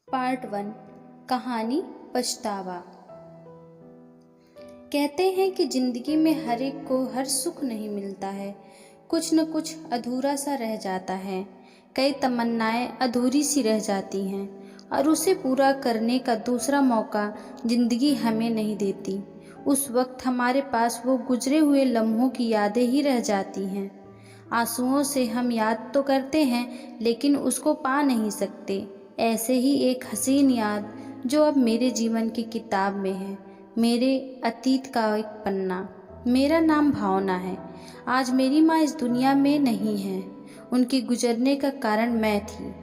Part 1। कहानी पछतावा। कहते हैं कि जिंदगी में हर एक को हर सुख नहीं मिलता है, कुछ न कुछ अधूरा सा रह जाता है। कई तमन्नाएं अधूरी सी रह जाती हैं और उसे पूरा करने का दूसरा मौका जिंदगी हमें नहीं देती। उस वक्त हमारे पास वो गुजरे हुए लम्हों की यादें ही रह जाती हैं। आंसुओं से हम याद तो करते हैं लेकिन उसको पा नहीं सकते। ऐसे ही एक हसीन याद जो अब मेरे जीवन की किताब में है, मेरे अतीत का एक पन्ना। मेरा नाम भावना है। आज मेरी माँ इस दुनिया में नहीं है। उनके गुजरने का कारण मैं थी।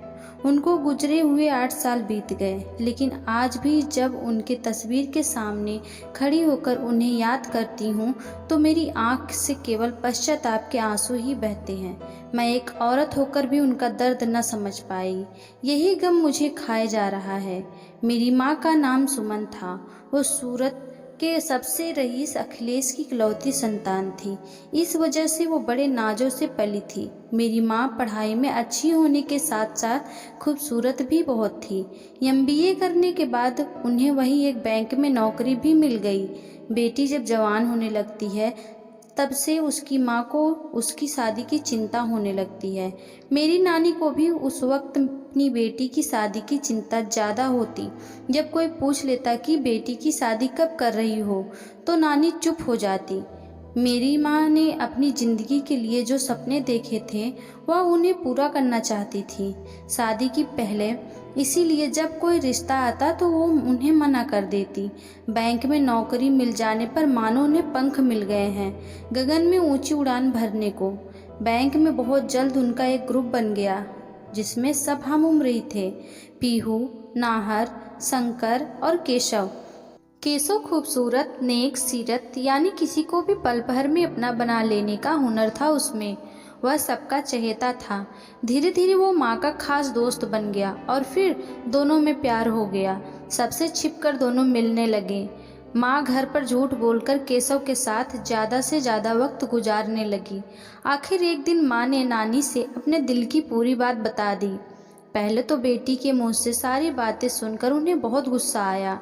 उनको गुजरे हुए 8 साल बीत गए, लेकिन आज भी जब उनके तस्वीर के सामने खड़ी होकर उन्हें याद करती हूँ तो मेरी आँख से केवल पश्चाताप के आंसू ही बहते हैं। मैं एक औरत होकर भी उनका दर्द न समझ पाई। यही गम मुझे खाए जा रहा है। मेरी माँ का नाम सुमन था। वो सूरत के सबसे रईस अखिलेश की इकलौती संतान थी। इस वजह से वो बड़े नाजों से पली थी। मेरी माँ पढ़ाई में अच्छी होने के साथ साथ खूबसूरत भी बहुत थी। एमबीए करने के बाद उन्हें वहीं एक बैंक में नौकरी भी मिल गई। बेटी जब जवान होने लगती है तब से उसकी माँ को उसकी शादी की चिंता होने लगती है। मेरी नानी को भी उस वक्त अपनी बेटी की शादी की चिंता ज़्यादा होती। जब कोई पूछ लेता कि बेटी की शादी कब कर रही हो तो नानी चुप हो जाती। मेरी माँ ने अपनी ज़िंदगी के लिए जो सपने देखे थे वह उन्हें पूरा करना चाहती थी शादी की पहले। इसीलिए जब कोई रिश्ता आता तो वो उन्हें मना कर देती। बैंक में नौकरी मिल जाने पर मानो उन्हें पंख मिल गए हैं गगन में ऊंची उड़ान भरने को। बैंक में बहुत जल्द उनका एक ग्रुप बन गया जिसमें सब हम उम्र ही थे, पीहू, नाहर, शंकर और केशव। केशव खूबसूरत, नेक सीरत, यानी किसी को भी पल भर में अपना बना लेने का हुनर था उसमें। वह सबका चहेता था। धीरे धीरे वो माँ का खास दोस्त बन गया और फिर दोनों में प्यार हो गया। सबसे छिपकर दोनों मिलने लगे। माँ घर पर झूठ बोलकर केशव के साथ ज़्यादा से ज़्यादा वक्त गुजारने लगी। आखिर एक दिन माँ ने नानी से अपने दिल की पूरी बात बता दी। पहले तो बेटी के मुँह से सारी बातें सुनकर उन्हें बहुत गुस्सा आया।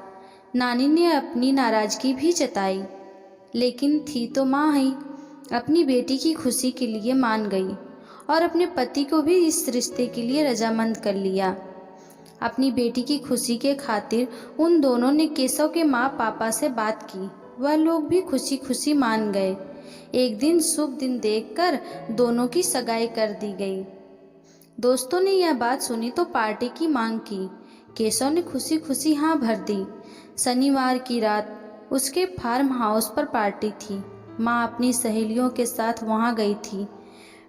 नानी ने अपनी नाराज़गी भी जताई, लेकिन थी तो माँ ही। अपनी बेटी की खुशी के लिए मान गई और अपने पति को भी इस रिश्ते के लिए रजामंद कर लिया। अपनी बेटी की खुशी के खातिर उन दोनों ने केशव के माँ पापा से बात की। वह लोग भी खुशी खुशी मान गए। एक दिन शुभ दिन देखकर दोनों की सगाई कर दी गई। दोस्तों ने यह बात सुनी तो पार्टी की मांग की। केशव ने खुशी खुशी हाँ भर दी। शनिवार की रात उसके फार्म हाउस पर पार्टी थी। माँ अपनी सहेलियों के साथ वहाँ गई थी।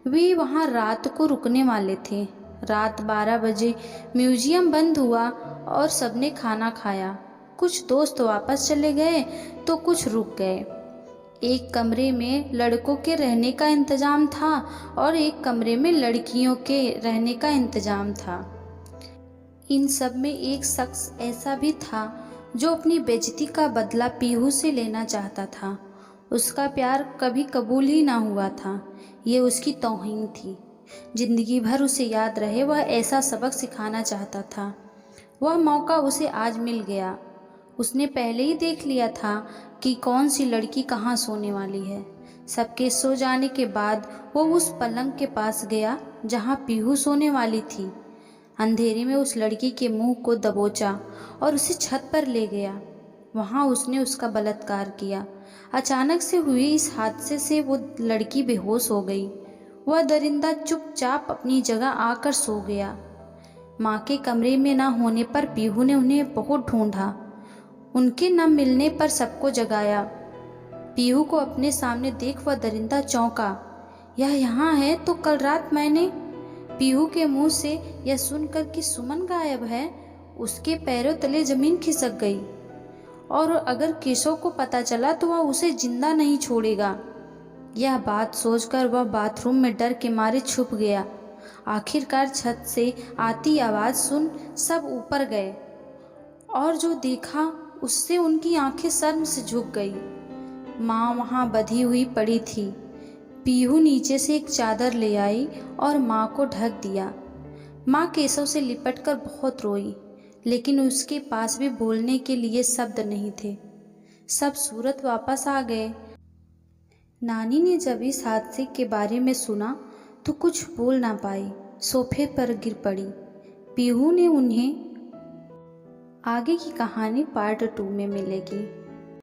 वे वहाँ रात को रुकने वाले थे। रात 12 बजे म्यूजियम बंद हुआ और सबने खाना खाया। कुछ दोस्त वापस चले गए तो कुछ रुक गए। एक कमरे में लड़कों के रहने का इंतजाम था और एक कमरे में लड़कियों के रहने का इंतजाम था। इन सब में एक शख्स ऐसा भी था जो अपनी बेइज्जती का बदला पीहू से लेना चाहता था। उसका प्यार कभी कबूल ही ना हुआ था। ये उसकी तौहीन थी। जिंदगी भर उसे याद रहे, वह ऐसा सबक सिखाना चाहता था। वह मौका उसे आज मिल गया। उसने पहले ही देख लिया था कि कौन सी लड़की कहाँ सोने वाली है। सबके सो जाने के बाद वो उस पलंग के पास गया जहाँ पीहू सोने वाली थी। अंधेरे में उस लड़की के मुंह को दबोचा और उसे छत पर ले गया। वहाँ उसने उसका बलात्कार किया। अचानक से हुए इस हादसे से वो लड़की बेहोश हो गई। वह दरिंदा चुपचाप अपनी जगह आकर सो गया। माँ के कमरे में ना होने पर पीहू ने उन्हें बहुत ढूंढा। उनके न मिलने पर सबको जगाया। पीहू को अपने सामने देख वह दरिंदा चौंका। यह यहाँ है तो कल रात मैंने। पीहू के मुंह से यह सुनकर कि सुमन गायब है, उसके पैरों तले जमीन खिसक गई। और अगर केशव को पता चला तो वह उसे जिंदा नहीं छोड़ेगा। यह बात सोचकर वह बाथरूम में डर के मारे छुप गया। आखिरकार छत से आती आवाज़ सुन सब ऊपर गए और जो देखा उससे उनकी आंखें शर्म से झुक गई। माँ वहाँ बंधी हुई पड़ी थी। पीहू नीचे से एक चादर ले आई और माँ को ढक दिया। माँ केशव से लिपटकर बहुत रोई, लेकिन उसके पास भी बोलने के लिए शब्द नहीं थे। सब सूरत वापस आ गए। नानी ने जब इस हादसे के बारे में सुना तो कुछ बोल ना पाई, सोफे पर गिर पड़ी। पीहू ने उन्हें आगे की कहानी पार्ट 2 में मिलेगी।